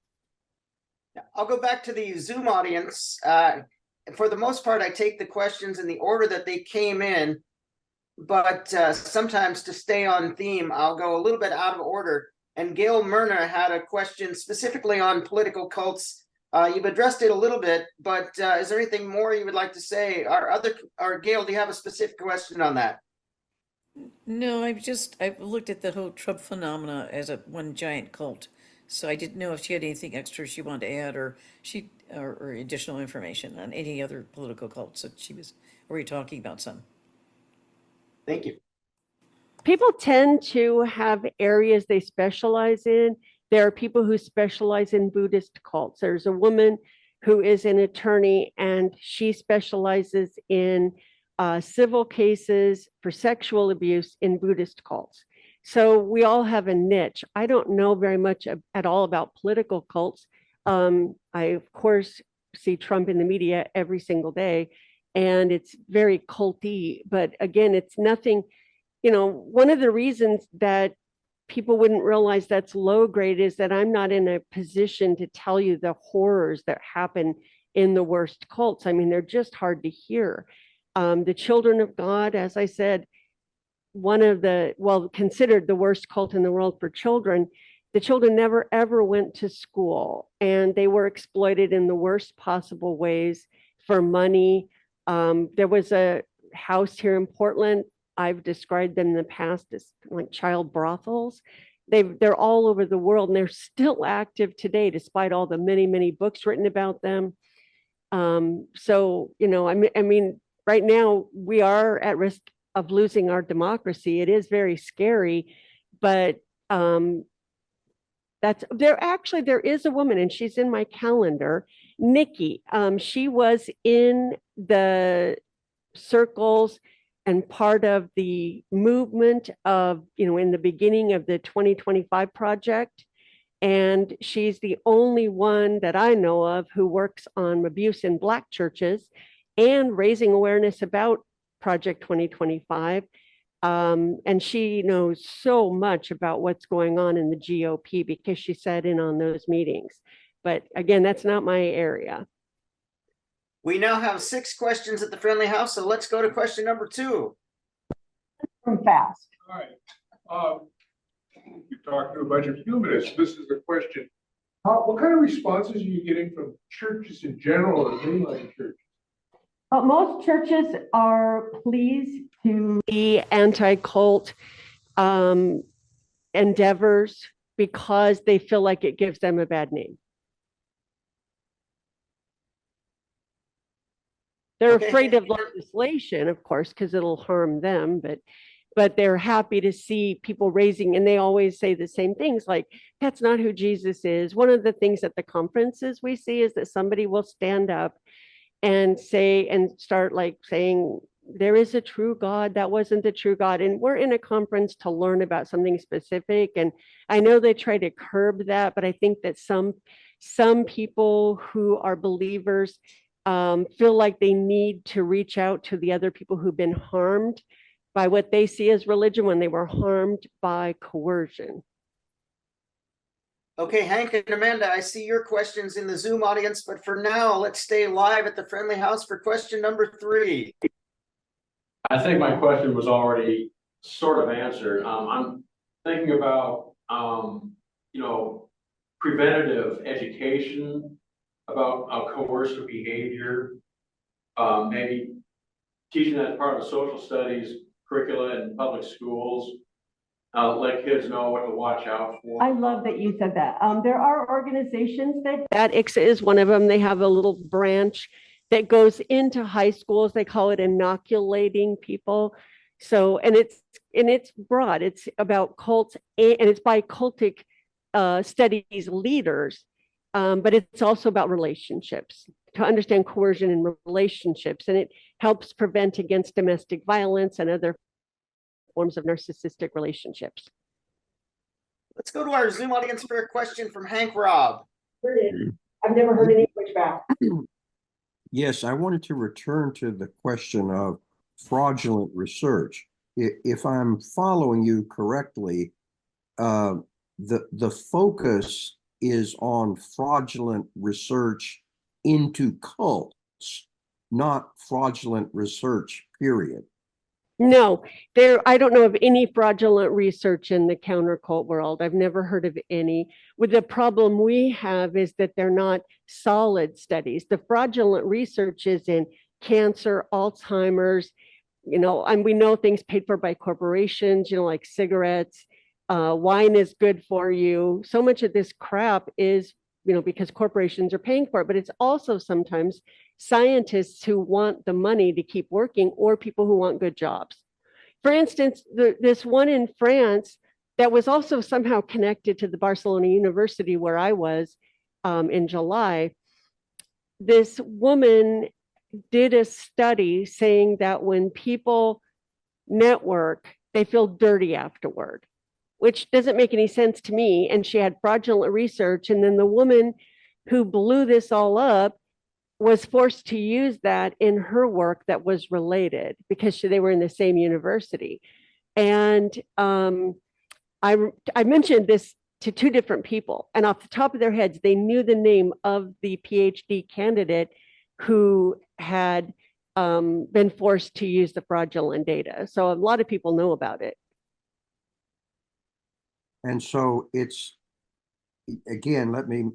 S1: I'll go back to the Zoom audience. For the most part, I take the questions in the order that they came in, but sometimes to stay on theme, I'll go a little bit out of order. And Gail Myrna had a question specifically on political cults. You've addressed it a little bit, but is there anything more you would like to say? Or Gail, do you have a specific question on that?
S5: No, I've looked at the whole Trump phenomena as one giant cult. So I didn't know if she had anything extra she wanted to add or additional information on any other political cults that she was already talking about some.
S1: Thank you.
S3: people tend to have areas they specialize in. There are people who specialize in Buddhist cults. There's a woman who is an attorney and she specializes in civil cases for sexual abuse in Buddhist cults. So we all have a niche. I don't know very much at all about political cults. I, of course, see Trump in the media every single day, and it's very culty. But again, it's nothing, one of the reasons that people wouldn't realize that's low grade is that I'm not in a position to tell you the horrors that happen in the worst cults. I mean, they're just hard to hear. The Children of God, as I said, considered the worst cult in the world for children. The children never ever went to school, and they were exploited in the worst possible ways for money. There was a house here in Portland. I've described them in the past as like child brothels. They're all over the world, and they're still active today, despite all the many, many books written about them. I mean, right now we are at risk of losing our democracy. It is very scary, but there is a woman, and she's in my calendar, Nikki. She was in the circles and part of the movement of, in the beginning of the 2025 project. And she's the only one that I know of who works on abuse in Black churches and raising awareness about Project 2025. And she knows so much about what's going on in the GOP because she sat in on those meetings. But again, that's not my area.
S1: We now have 6 questions at the Friendly House, so let's go to question number 2.
S3: From fast.
S6: All right. You talked to a bunch of humanists. This is a question. What kind of responses are you getting from churches in general or mainline churches?
S3: Most churches are pleased to be anti-cult endeavors because they feel like it gives them a bad name. They're afraid of legislation, of course, because it'll harm them, but they're happy to see people raising, and they always say the same things like, that's not who Jesus is. One of the things at the conferences we see is that somebody will stand up and start saying, there is a true God, that wasn't the true God. And we're in a conference to learn about something specific. And I know they try to curb that, but I think that some people who are believers feel like they need to reach out to the other people who've been harmed by what they see as religion when they were harmed by coercion.
S1: Okay, Hank and Amanda, I see your questions in the Zoom audience, but for now, let's stay live at the Friendly House for question number 3.
S7: I think my question was already sort of answered. I'm thinking about, preventative education about coercive behavior, maybe teaching that as part of the social studies curricula in public schools. Let kids know what to watch out for.
S3: I love that you said that. There are organizations that ICSA is one of them. They have a little branch that goes into high schools. They call it inoculating people. So, and it's broad. It's about cults, and it's by cultic studies leaders. But it's also about relationships, to understand coercion in relationships, and it helps prevent against domestic violence and other forms of narcissistic relationships.
S1: Let's go to our Zoom audience for a question from Hank Robb.
S3: I've never heard any pushback.
S8: Yes, I wanted to return to the question of fraudulent research. If I'm following you correctly, the focus is on fraudulent research into cults, not fraudulent research, period.
S3: No, I don't know of any fraudulent research in the counter cult world. I've never heard of any. With the problem we have is that they're not solid studies. The fraudulent research is in cancer, Alzheimer's, and we know things paid for by corporations, like cigarettes, wine is good for you. So much of this crap is, because corporations are paying for it, but it's also sometimes scientists who want the money to keep working, or people who want good jobs. For instance, this one in France that was also somehow connected to the Barcelona University where I was in July, this woman did a study saying that when people network, they feel dirty afterward, which doesn't make any sense to me. And she had fraudulent research. And then the woman who blew this all up was forced to use that in her work that was related because they were in the same university. And I mentioned this to 2 different people, and off the top of their heads, they knew the name of the PhD candidate who had been forced to use the fraudulent data. So a lot of people know about it.
S8: And so it's, again, let me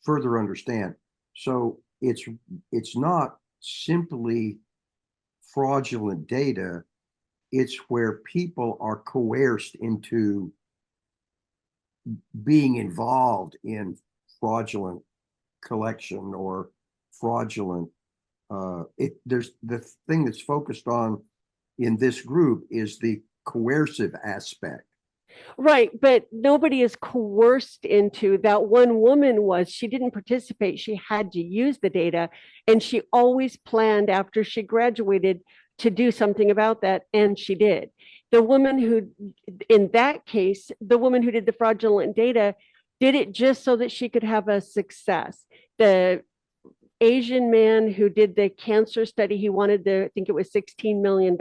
S8: further understand. So it's not simply fraudulent data, it's where people are coerced into being involved in fraudulent collection or fraudulent, there's the thing that's focused on in this group is the coercive aspect.
S3: Right, but nobody is coerced into that. One woman she didn't participate. She had to use the data, and she always planned after she graduated to do something about that, and she did. The woman who, in that case, the woman who did the fraudulent data did it just so that she could have a success. The Asian man who did the cancer study, he wanted I think it was $16 million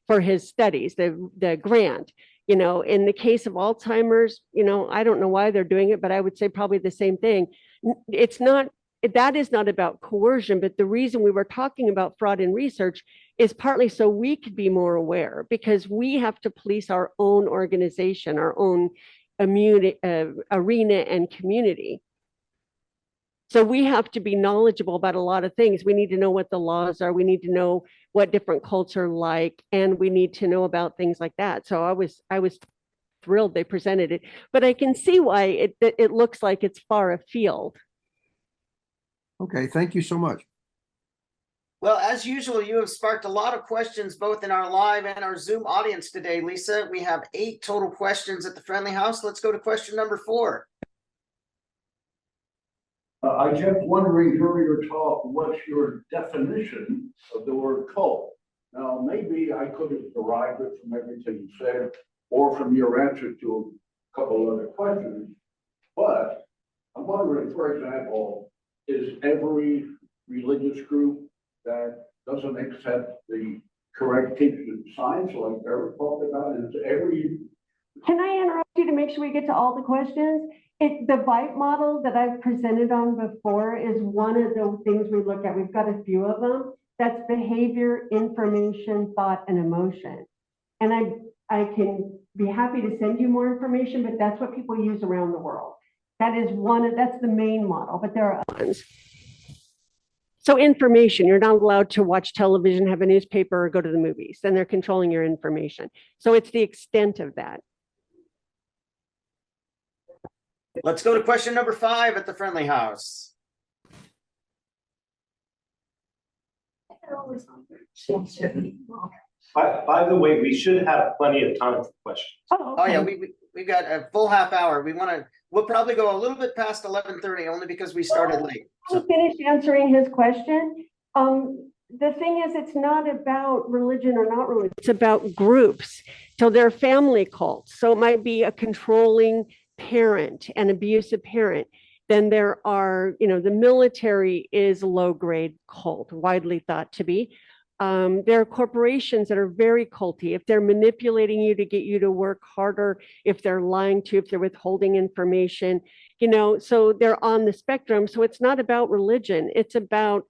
S3: for his studies, the grant. In the case of Alzheimer's, I don't know why they're doing it, but I would say probably the same thing. That is not about coercion, but the reason we were talking about fraud in research is partly so we could be more aware, because we have to police our own organization, our own arena and community. So we have to be knowledgeable about a lot of things. We need to know what the laws are. We need to know what different cults are like, and we need to know about things like that. So I was thrilled they presented it, but I can see why it looks like it's far afield.
S8: Okay, thank you so much.
S1: Well, as usual, you have sparked a lot of questions both in our live and our Zoom audience today, Lisa. We have 8 total questions at the Friendly House. Let's go to question number 4.
S9: I kept wondering during your talk, what's your definition of the word cult? Now, maybe I could have derived it from everything you said or from your answer to a couple other questions, but I'm wondering, for example, is every religious group that doesn't accept the correct teachings science like Eric talked about, is every,
S3: Can I interrupt you to make sure we get to all the questions? The VIPE model that I've presented on before is one of the things we look at. We've got a few of them. That's behavior, information, thought, and emotion. And I can be happy to send you more information, but that's what people use around the world. That's the main model, but there are others. So information, you're not allowed to watch television, have a newspaper, or go to the movies. Then they're controlling your information. So it's the extent of that.
S1: Let's go to question number 5 at the friendly house.
S10: By the way, we should have plenty of time for questions.
S1: Oh yeah, we got a full half hour. We'll probably go a little bit past 11:30 only because we started late.
S3: So finish answering his question. The thing is, it's not about religion or not religion. It's about groups. So there are family cults. So it might be a controlling parent, an abusive parent. Then there are, the military is a low-grade cult, widely thought to be. There are corporations that are very culty. If they're manipulating you to get you to work harder, if they're lying to you, if they're withholding information, so they're on the spectrum. So it's not about religion. It's about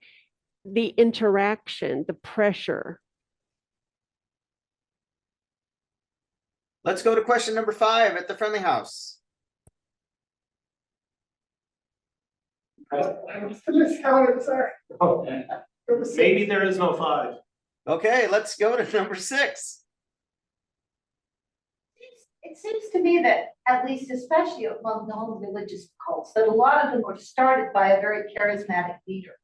S3: the interaction, the pressure.
S1: Let's go to question number 5 at the friendly house.
S10: Maybe there is no 5.
S1: Okay, let's go to number 6.
S11: It seems to me that, at least especially among non-religious cults, that a lot of them were started by a very charismatic leader.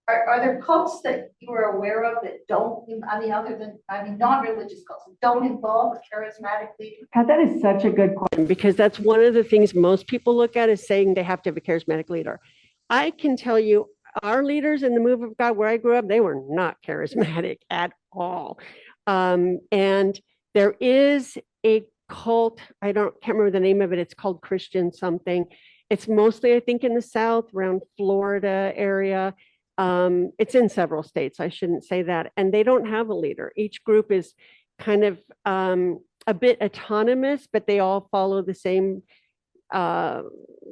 S11: Are there cults that you are aware of that don't, non-religious cults that don't involve a charismatic leader?
S3: God, that is such a good question, because that's one of the things most people look at is saying they have to have a charismatic leader. I can tell you, our leaders in the Move of God, where I grew up, they were not charismatic at all. And there is a cult, can't remember the name of it. It's called Christian something. It's mostly, I think, in the South, around Florida area. It's in several states. I shouldn't say that. And they don't have a leader. Each group is kind of a bit autonomous, but they all follow the same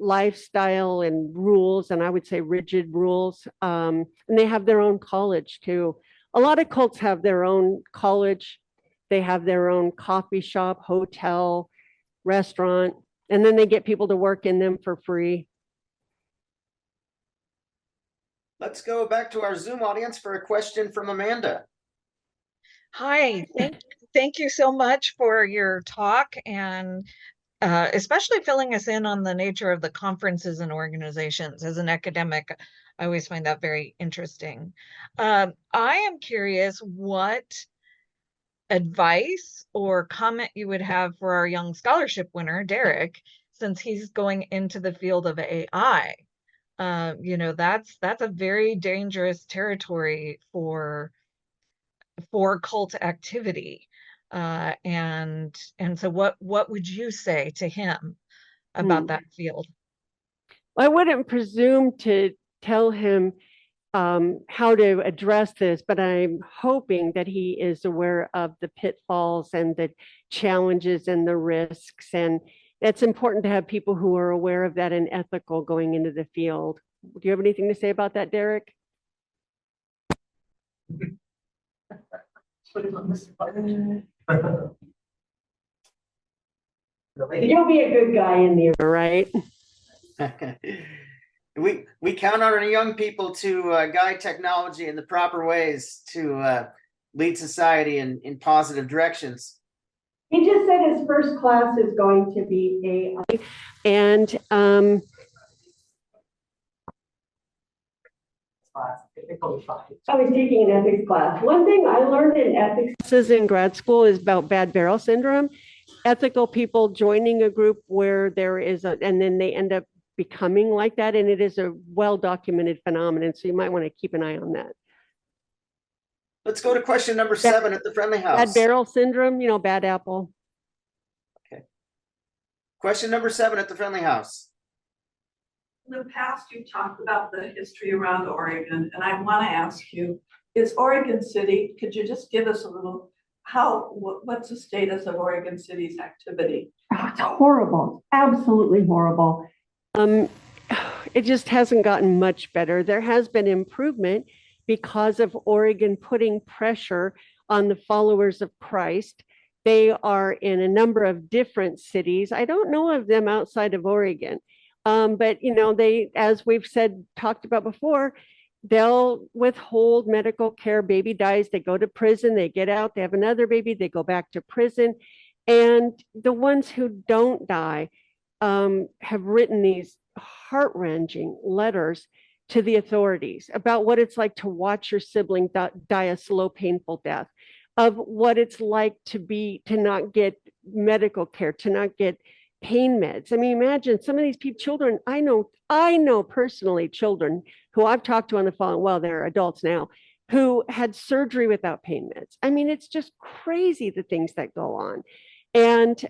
S3: lifestyle and rules, and I would say rigid rules. And they have their own college too. A lot of cults have their own college. They have their own coffee shop, hotel, restaurant, and then they get people to work in them for free.
S1: Let's go back to our Zoom audience for a question from Amanda.
S12: Hi, thank you so much for your talk, and especially filling us in on the nature of the conferences and organizations. As an academic, I always find that very interesting. I am curious what advice or comment you would have for our young scholarship winner, Derek, since he's going into the field of AI. That's a very dangerous territory for cult activity. And so what would you say to him about that field?
S3: I wouldn't presume to tell him how to address this, but I'm hoping that he is aware of the pitfalls and the challenges and the risks. And it's important to have people who are aware of that and ethical going into the field. Do you have anything to say about that, Derek? You'll be a good guy in the right?
S1: We count on our young people to guide technology in the proper ways to lead society in positive directions.
S3: He just said his first class is going to be AI, and I was taking an ethics class. One thing I learned in ethics in grad school is about bad barrel syndrome. Ethical people joining a group where there is and then they end up becoming like that, and it is a well-documented phenomenon. So you might want to keep an eye on that.
S1: Let's go to question number 7 at the friendly house.
S3: Bad barrel syndrome, bad apple.
S1: Okay. Question number 7 at the friendly house.
S13: In the past, you talked about the history around Oregon, and I want to ask you, is Oregon City, could you just give us a little, what's the status of Oregon City's activity?
S3: Oh, it's horrible, absolutely horrible. It just hasn't gotten much better. There has been improvement because of Oregon putting pressure on the followers of Christ. They are in a number of different cities. I don't know of them outside of Oregon. But you know, they, as we've said, talked about before, they'll withhold medical care. Baby dies, they go to prison, they get out, they have another baby, they go back to prison. And the ones who don't die have written these heart-wrenching letters to the authorities about what it's like to watch your sibling die a slow, painful death, of what it's like to not get medical care, to not get pain meds. I mean, imagine some of these children, I know personally children who I've talked to on the phone, well, they're adults now, who had surgery without pain meds. I mean, it's just crazy the things that go on. And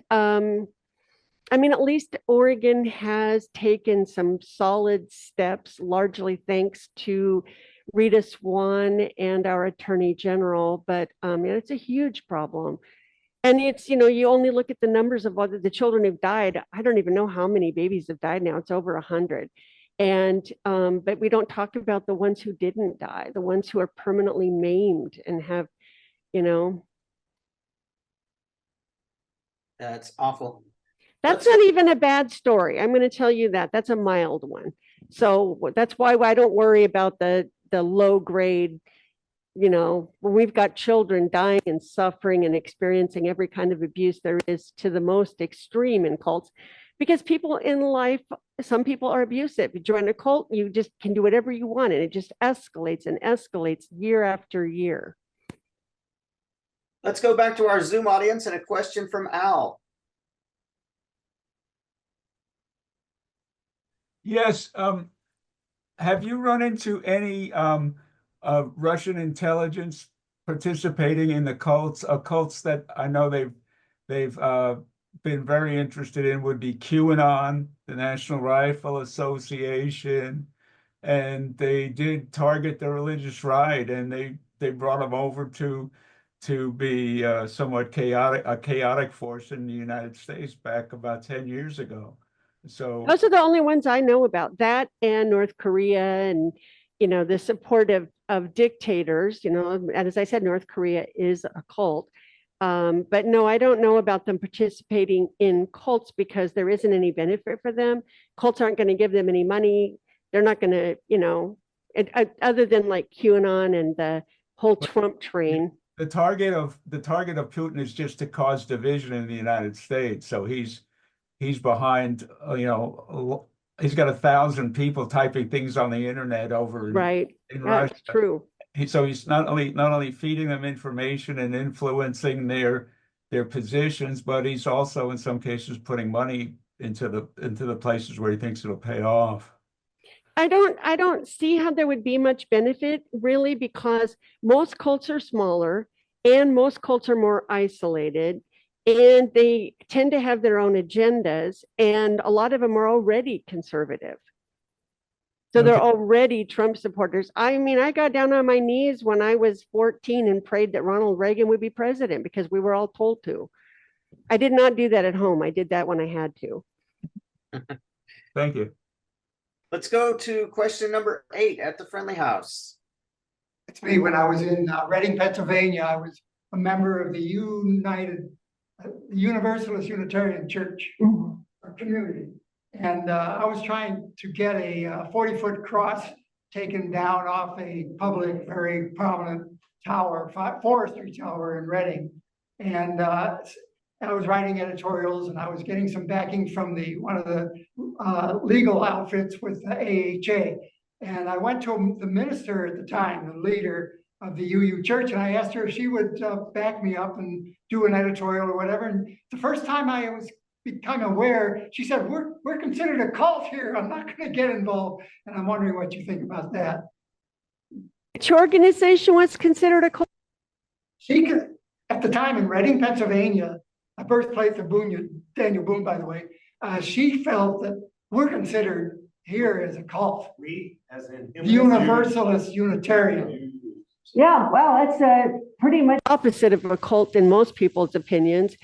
S3: I mean, at least Oregon has taken some solid steps, largely thanks to Rita Swan and our Attorney General, but it's a huge problem. And it's, you know, you only look at the numbers of all the children who've died. I don't even know how many babies have died now. It's over 100. And, but we don't talk about the ones who didn't die, the ones who are permanently maimed and have, you know.
S1: That's awful.
S3: That's not even a bad story. I'm going to tell you that. That's a mild one. So that's why I don't worry about the low grade, you know, when we've got children dying and suffering and experiencing every kind of abuse there is, to the most extreme in cults. Because people in life, some people are abusive. You join a cult, you just can do whatever you want, and it just escalates and escalates year after year.
S1: Let's go back to our Zoom audience and a question from Al.
S14: Yes. Have you run into any Russian intelligence participating in the cults? Cults that I know they've been very interested in would be QAnon, the National Rifle Association, and they did target the religious right, and they brought them over to be somewhat chaotic force in the United States back about 10 years ago. So
S3: those are the only ones I know about, that and North Korea, and, you know, the support of dictators, you know, and as I said, North Korea is a cult. But no, I don't know about them participating in cults because there isn't any benefit for them. Cults aren't going to give them any money. They're not going to, you know, other than like QAnon and the whole Trump train.
S14: The target of Putin is just to cause division in the United States. So he's behind, you know, he's got 1,000 people typing things on the internet over in Russia.
S3: That's true.
S14: So he's not only feeding them information and influencing their positions, but he's also in some cases putting money into the places where he thinks it'll pay off.
S3: I don't see how there would be much benefit really, because most cults are smaller and most cults are more isolated. And they tend to have their own agendas, and a lot of them are already conservative. So they're already Trump supporters. I mean, I got down on my knees when I was 14 and prayed that Ronald Reagan would be president because we were all told to. I did not do that at home. I did that when I had to.
S14: Thank you.
S1: Let's go to question number 8 at the Friendly House.
S15: It's me. When I was in Reading, Pennsylvania, I was a member of the Universalist Unitarian Church community. And I was trying to get a 40-foot cross taken down off a public, very prominent tower, forestry tower in Reading. And I was writing editorials, and I was getting some backing from one of the legal outfits with the AHA. And I went to the minister at the time, the leader of the UU Church, and I asked her if she would back me up and do an editorial or whatever. And the first time I was become aware, she said, we're considered a cult here. I'm not going to get involved. And I'm wondering what you think about that.
S3: Which organization was considered a cult?
S15: She could, at the time in Reading, Pennsylvania, a birthplace of Daniel Boone, by the way, she felt that we're considered here as a cult.
S10: We, as in
S15: Universalist Unitarian.
S3: Yeah, well, pretty much opposite of a cult in most people's opinions.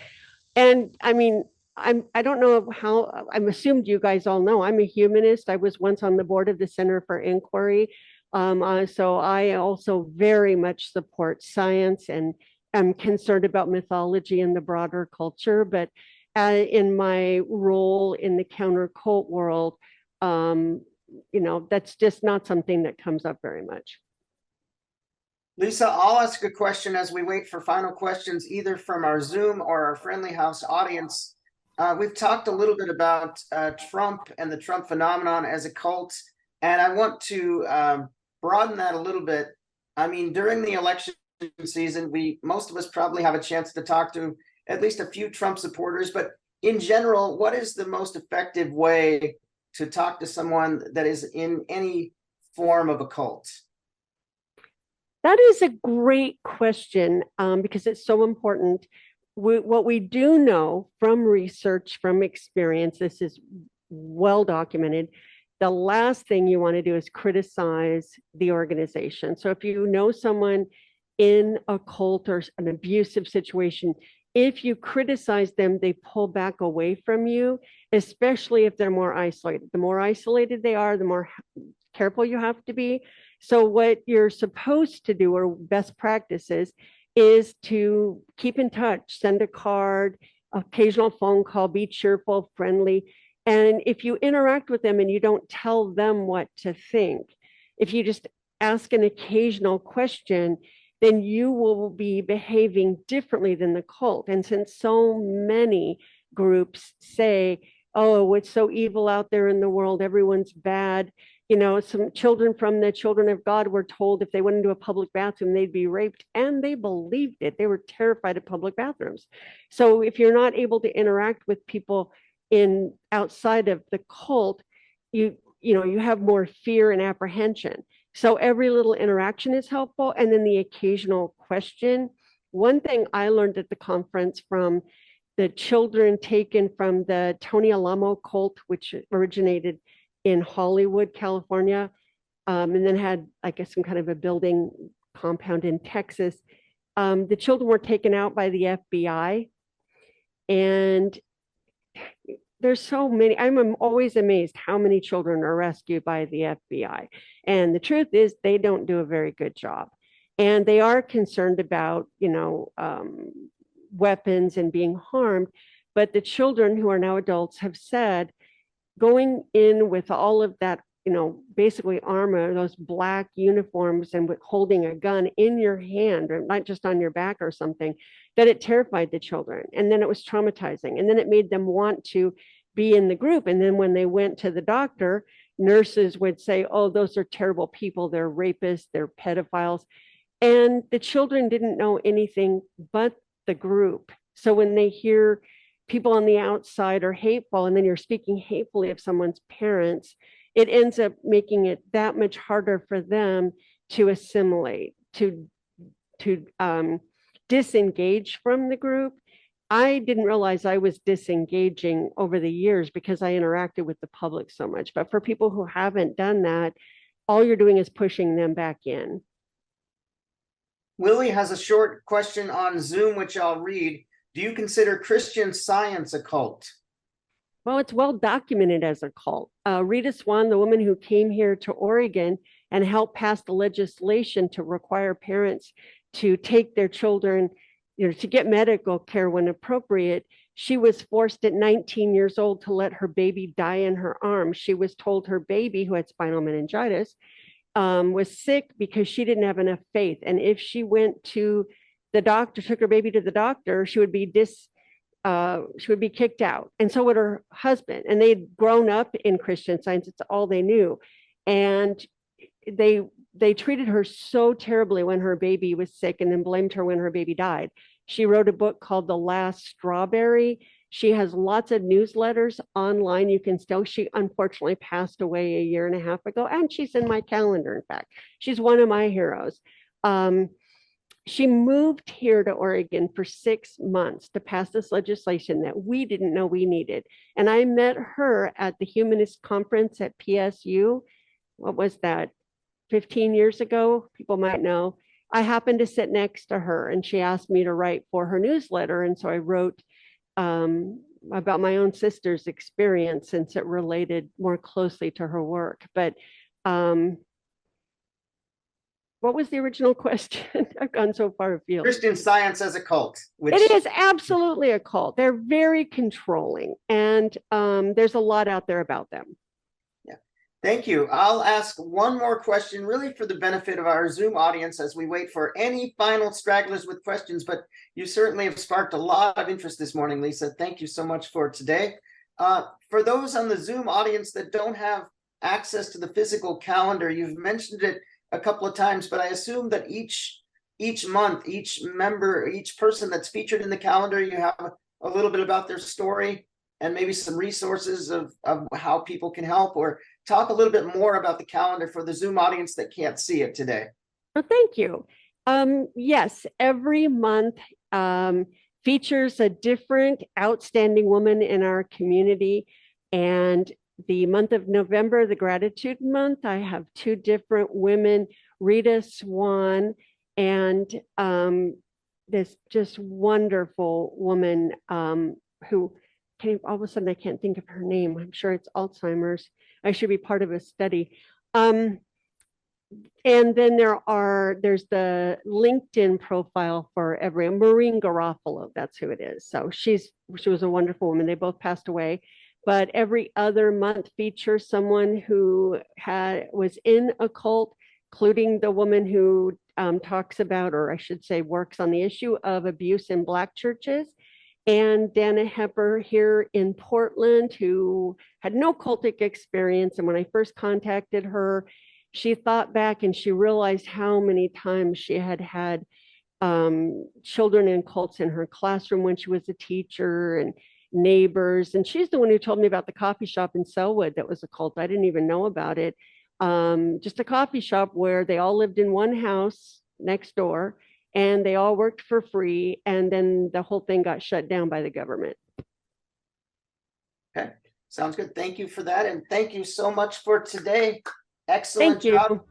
S3: And I mean, I don't know how, I'm assumed you guys all know, I'm a humanist. I was once on the board of the Center for Inquiry. So I also very much support science and am concerned about mythology and the broader culture. But in my role in the counter cult world, that's just not something that comes up very much.
S1: Lisa, I'll ask a question as we wait for final questions, either from our Zoom or our Friendly House audience. We've talked a little bit about Trump and the Trump phenomenon as a cult, and I want to broaden that a little bit. I mean, during the election season, most of us probably have a chance to talk to at least a few Trump supporters, but in general, what is the most effective way to talk to someone that is in any form of a cult?
S3: That is a great question because it's so important. What we do know from research, from experience, this is well documented. The last thing you want to do is criticize the organization. So if you know someone in a cult or an abusive situation, if you criticize them, they pull back away from you, especially if they're more isolated. The more isolated they are, the more careful you have to be. So what you're supposed to do, or best practices, is to keep in touch, send a card, occasional phone call, be cheerful, friendly. And if you interact with them and you don't tell them what to think, if you just ask an occasional question, then you will be behaving differently than the cult. And since so many groups say, oh, it's so evil out there in the world, everyone's bad. Some children from the Children of God were told if they went into a public bathroom, they'd be raped, and they believed it. They were terrified of public bathrooms. So if you're not able to interact with people outside of the cult, you have more fear and apprehension. So every little interaction is helpful. And then the occasional question. One thing I learned at the conference from the children taken from the Tony Alamo cult, which originated in Hollywood, California, and then had, I guess, some kind of a building compound in Texas. The children were taken out by the FBI. And there's so many, I'm always amazed how many children are rescued by the FBI. And the truth is they don't do a very good job. And they are concerned about, weapons and being harmed. But the children who are now adults have said, going in with all of that, basically armor, those black uniforms, and with holding a gun in your hand, or not just on your back or something, that it terrified the children. And then it was traumatizing. And then it made them want to be in the group. And then when they went to the doctor, nurses would say, oh, those are terrible people. They're rapists, they're pedophiles. And the children didn't know anything but the group. So when they hear people on the outside are hateful, and then you're speaking hatefully of someone's parents, it ends up making it that much harder for them to assimilate, to disengage from the group. I didn't realize I was disengaging over the years because I interacted with the public so much. But for people who haven't done that, all you're doing is pushing them back in.
S1: Willie has a short question on Zoom, which I'll read. Do you consider Christian Science a cult?
S3: Well, it's well documented as a cult. Rita Swan, the woman who came here to Oregon and helped pass the legislation to require parents to take their children, to get medical care when appropriate, she was forced at 19 years old to let her baby die in her arms. She was told her baby, who had spinal meningitis, was sick because she didn't have enough faith. And if she went to the doctor, took her baby to the doctor, she would be kicked out. And so would her husband. And they'd grown up in Christian Science. It's all they knew. And they treated her so terribly when her baby was sick, and then blamed her when her baby died. She wrote a book called The Last Strawberry. She has lots of newsletters online. She unfortunately passed away a year and a half ago, and she's in my calendar, in fact. She's one of my heroes. She moved here to Oregon for 6 months to pass this legislation that we didn't know we needed. And I met her at the Humanist Conference at PSU. What was that? 15 years ago, people might know. I happened to sit next to her and she asked me to write for her newsletter. And so I wrote about my own sister's experience since it related more closely to her work. But what was the original question? I've gone so far afield.
S1: Christian Science as a cult.
S3: It is absolutely a cult. They're very controlling, and there's a lot out there about them.
S1: Yeah, thank you. I'll ask one more question, really for the benefit of our Zoom audience as we wait for any final stragglers with questions, but you certainly have sparked a lot of interest this morning, Lisa. Thank you so much for today. For those on the Zoom audience that don't have access to the physical calendar, you've mentioned it a couple of times, but I assume that each month, each member, each person that's featured in the calendar, you have a little bit about their story and maybe some resources of how people can help, or talk a little bit more about the calendar for the Zoom audience that can't see it today.
S3: Well, thank you. Yes, every month features a different outstanding woman in our community. And the month of November, the Gratitude Month, I have two different women, Rita Swan and this just wonderful woman who all of a sudden I can't think of her name. I'm sure it's Alzheimer's. I should be part of a study. And then there's the LinkedIn profile for Maureen Garofalo, that's who it is. So she was a wonderful woman. They both passed away. But every other month features someone who was in a cult, including the woman who talks about, or I should say, works on the issue of abuse in Black churches, and Dana Hepper here in Portland, who had no cultic experience. And when I first contacted her, she thought back and she realized how many times she had children in cults in her classroom when she was a teacher, and neighbors. And she's the one who told me about the coffee shop in Selwood that was a cult. I didn't even know about it. Just a coffee shop where they all lived in one house next door and they all worked for free. And then the whole thing got shut down by the government.
S1: Okay, sounds good. Thank you for that. And thank you so much for today. Excellent job.